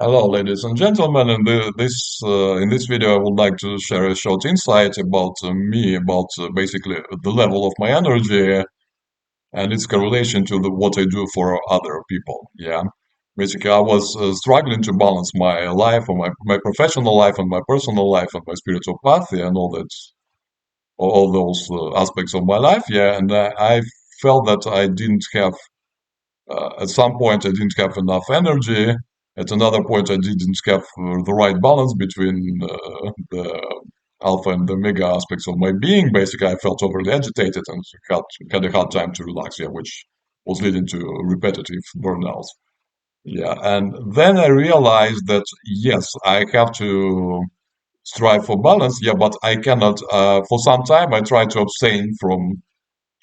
Hello, ladies and gentlemen. In this video, I would like to share a short insight about me, about basically the level of my energy and its correlation to what I do for other people. Yeah, basically, I was struggling to balance my life, or my professional life, and my personal life, and my spiritual path, yeah, and all those aspects of my life. Yeah, and I felt that I didn't have at some point, I didn't have enough energy. At another point, I didn't have the right balance between the alpha and the omega aspects of my being. Basically, I felt overly agitated and had a hard time to relax, yeah, which was leading to repetitive burnouts. Yeah, and then I realized that yes, I have to strive for balance, yeah, but I cannot. For some time, I tried to abstain from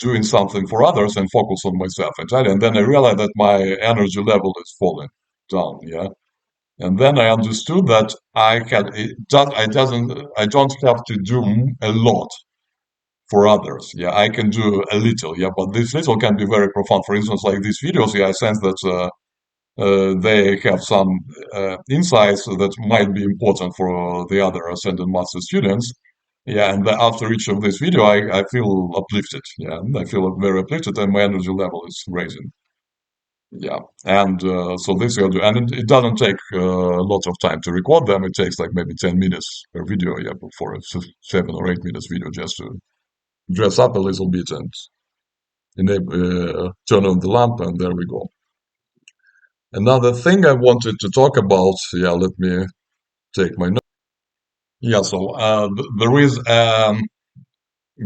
doing something for others and focus on myself entirely. And then I realized that my energy level is falling down. Yeah. And then I understood that I don't have to do a lot for others. Yeah. I can do a little. Yeah. But this little can be very profound. For instance, like these videos, yeah, I sense that, they have some insights that might be important for the other ascended master students. Yeah, and after each of this video, I feel uplifted. Yeah, I feel very uplifted, and my energy level is raising. Yeah, and so this I do, and it doesn't take a lot of time to record them. It takes like maybe 10 minutes per video. Yeah, for a 7 or 8 minutes video, just to dress up a little bit and turn on the lamp, and there we go. Another thing I wanted to talk about. Yeah, let me take my notes. Yeah, so there is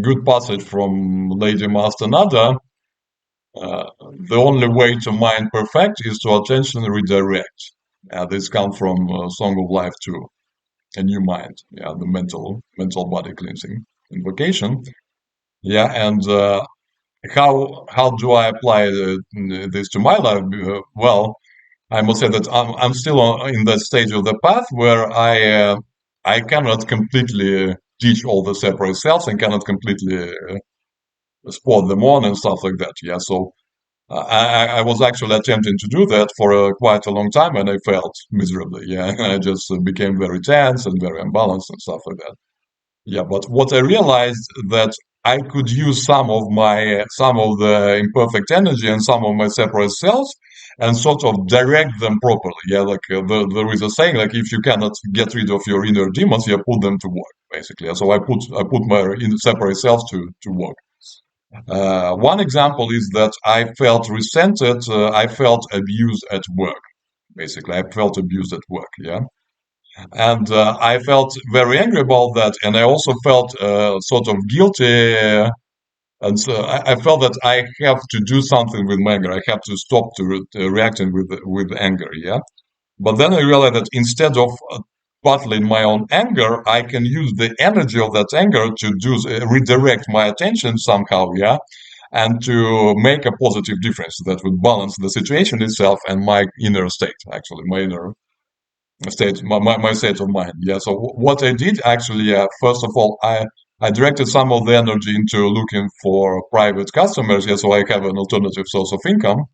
good passage from Lady Master Nada. Uh, the only way to mind perfect is to attention redirect. This comes from Song of Life 2, a new mind. Yeah, the mental body cleansing invocation. Yeah, and how do I apply this to my life? Well, I must say that I'm still in that stage of the path where I cannot completely teach all the separate selves and cannot completely spot them on and stuff like that. Yeah, so I was actually attempting to do that for quite a long time, and I failed miserably. Yeah, I just became very tense and very unbalanced and stuff like that. Yeah, but what I realized that I could use some of the imperfect energy and some of my separate selves and sort of direct them properly. Yeah, like there is a saying like if you cannot get rid of your inner demons, you put them to work basically. So I put my separate selves to work. One example is that I felt resented. I felt abused at work. Basically, I felt abused at work. Yeah, and I felt very angry about that, and I also felt sort of guilty. And so I felt that I have to do something with my anger. I have to stop reacting with anger. Yeah. But then I realized that instead of battling my own anger, I can use the energy of that anger to redirect my attention somehow, yeah, and to make a positive difference that would balance the situation itself and my inner state, actually, my inner state, my state of mind. Yeah. So what I did actually, first of all, I directed some of the energy into looking for private customers. Yeah. So I have an alternative source of income.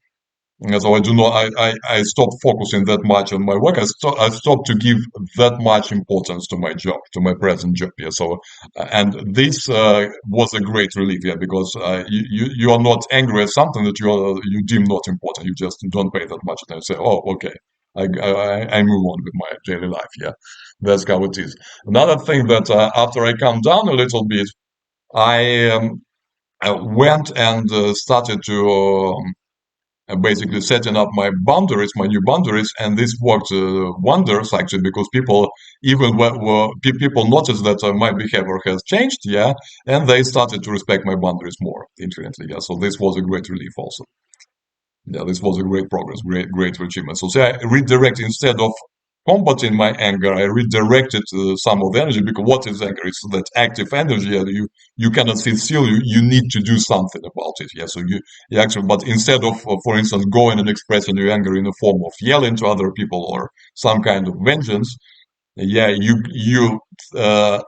And so I do not. I stopped focusing that much on my work. I stopped to give that much importance to my job, to my present job. Yeah. So, and this was a great relief. Yeah, because you are not angry at something that you deem not important. You just don't pay that much attention. Say, oh, okay. I move on with my daily life. Yeah, that's how it is. Another thing that after I calmed down a little bit, I I went and started to basically setting up my boundaries, my new boundaries, and this worked wonders actually because people noticed that my behavior has changed, yeah, and they started to respect my boundaries more infinitely, yeah. So this was a great relief also. Yeah, this was a great progress, great achievement. So say I redirect instead of combating my anger, I redirected some of the energy because what is anger? It's that active energy, and you cannot sit still. You need to do something about it. Yeah, so you actually, but instead of, for instance, going and expressing your anger in the form of yelling to other people or some kind of vengeance, yeah, you uh,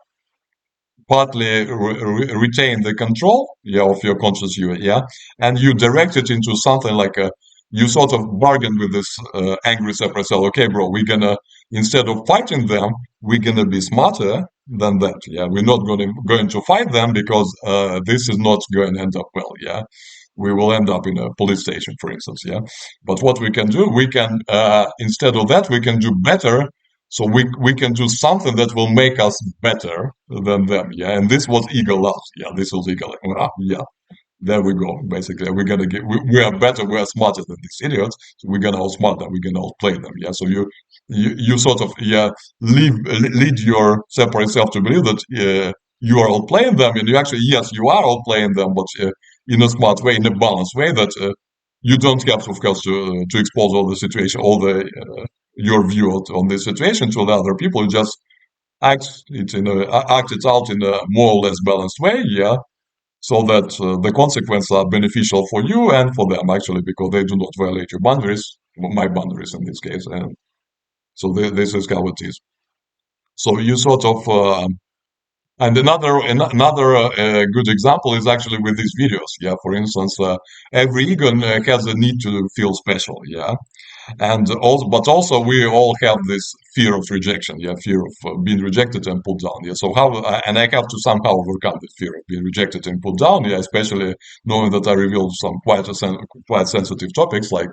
partly retain the control, yeah, of your conscious you, yeah, and you direct it into something like a you sort of bargain with this angry separate self. Okay, bro, we're gonna, instead of fighting them, we're gonna be smarter than that. Yeah, we're not going to fight them because this is not going to end up well. Yeah, we will end up in a police station, for instance. Yeah, but what we can do, we can instead of that, we can do better. So we can do something that will make us better than them. Yeah, and this was ego love. Yeah, this was ego. Yeah, there we go. Basically, we're gonna get. We are better. We are smarter than these idiots. So we're gonna outsmart them. We're gonna outplay them. Yeah. So you sort of lead your separate self to believe that you are outplaying them, and you actually, yes, you are outplaying them, but in a smart way, in a balanced way that you don't have, of course, to expose all the situation, all the your view on this situation to the other people. You just act it out in a more or less balanced way. Yeah, so that the consequences are beneficial for you and for them actually because they do not violate your boundaries, my boundaries in this case, and so this is how it is. So you sort of and another good example is actually with these videos. Yeah, for instance, every ego has a need to feel special. Yeah, and also but also we all have this fear of rejection, yeah, fear of being rejected and put down. Yeah, so how and I have to somehow overcome the fear of being rejected and put down. Yeah, especially knowing that I revealed some quite sensitive topics like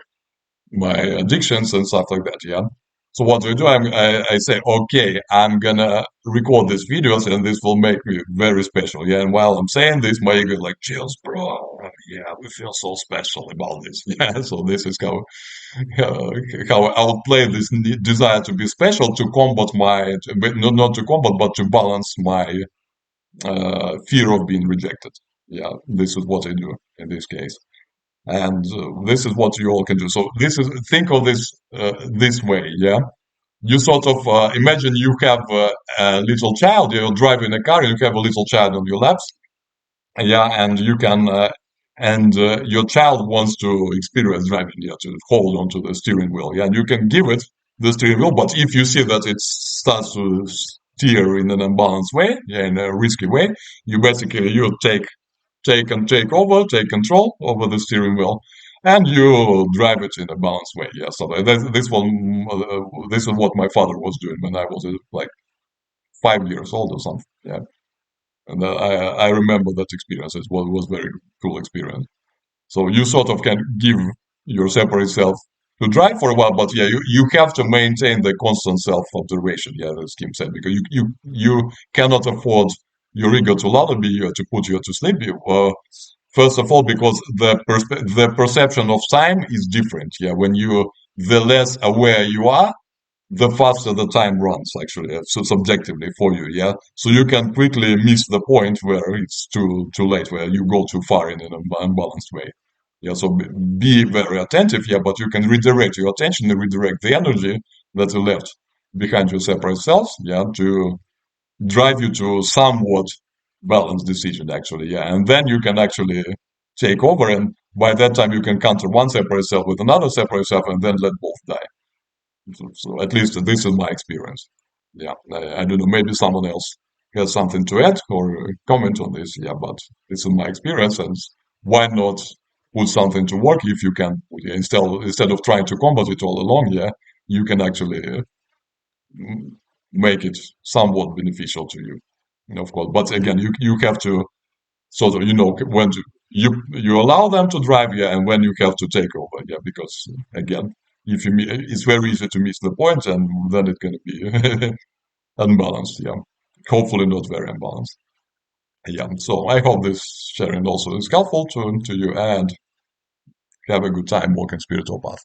my addictions and stuff like that. Yeah, so what do? I say, okay, I'm gonna record these videos and this will make me very special. Yeah, and while I'm saying this, my ego like chills, bro. Yeah, we feel so special about this. Yeah, so this is uh, how I'll play this desire to be special to combat my, not to combat, but to balance my fear of being rejected. Yeah, this is what I do in this case, and this is what you all can do. So this is think of this way. Yeah, you sort of imagine you have a little child. You're driving a car, and you have a little child on your laps, yeah, and you can, and your child wants to experience driving, yeah, to hold onto the steering wheel, yeah, and you can give it the steering wheel, but if you see that it starts to steer in an unbalanced way, yeah, in a risky way, you basically you take over, take control over the steering wheel, and you drive it in a balanced way, yeah. So this is what my father was doing when I was like 5 years old or something, yeah. And I remember that experience. It was very cool experience. So you sort of can give your separate self to drive for a while, but yeah, you have to maintain the constant self observation. Yeah, as Kim said, because you cannot afford your ego to lullaby you to put you to sleep. First of all, because the perception of time is different. Yeah, when you the less aware you are, the faster the time runs actually, so subjectively for you, yeah, so you can quickly miss the point where it's too late, where you go too far in an unbalanced way. Yeah, so be very attentive, yeah, but you can redirect your attention and redirect the energy that you left behind your separate selves, yeah, to drive you to somewhat balanced decision actually, yeah, and then you can actually take over, and by that time you can counter one separate self with another separate self and then let both die. So at least this is my experience. Yeah, I don't know. Maybe someone else has something to add or comment on this. Yeah, but this is my experience, and why not put something to work if you can? Yeah, instead of trying to combat it all along, yeah, you can actually m- make it somewhat beneficial to you. Of course, but again, you have to sort of when to you allow them to drive, yeah, and when you have to take over, yeah, because again, if it's very easy to miss the point, and then it's going to be unbalanced, yeah, hopefully not very unbalanced. Yeah, so I hope this sharing also is helpful to you, and have a good time walking spiritual path.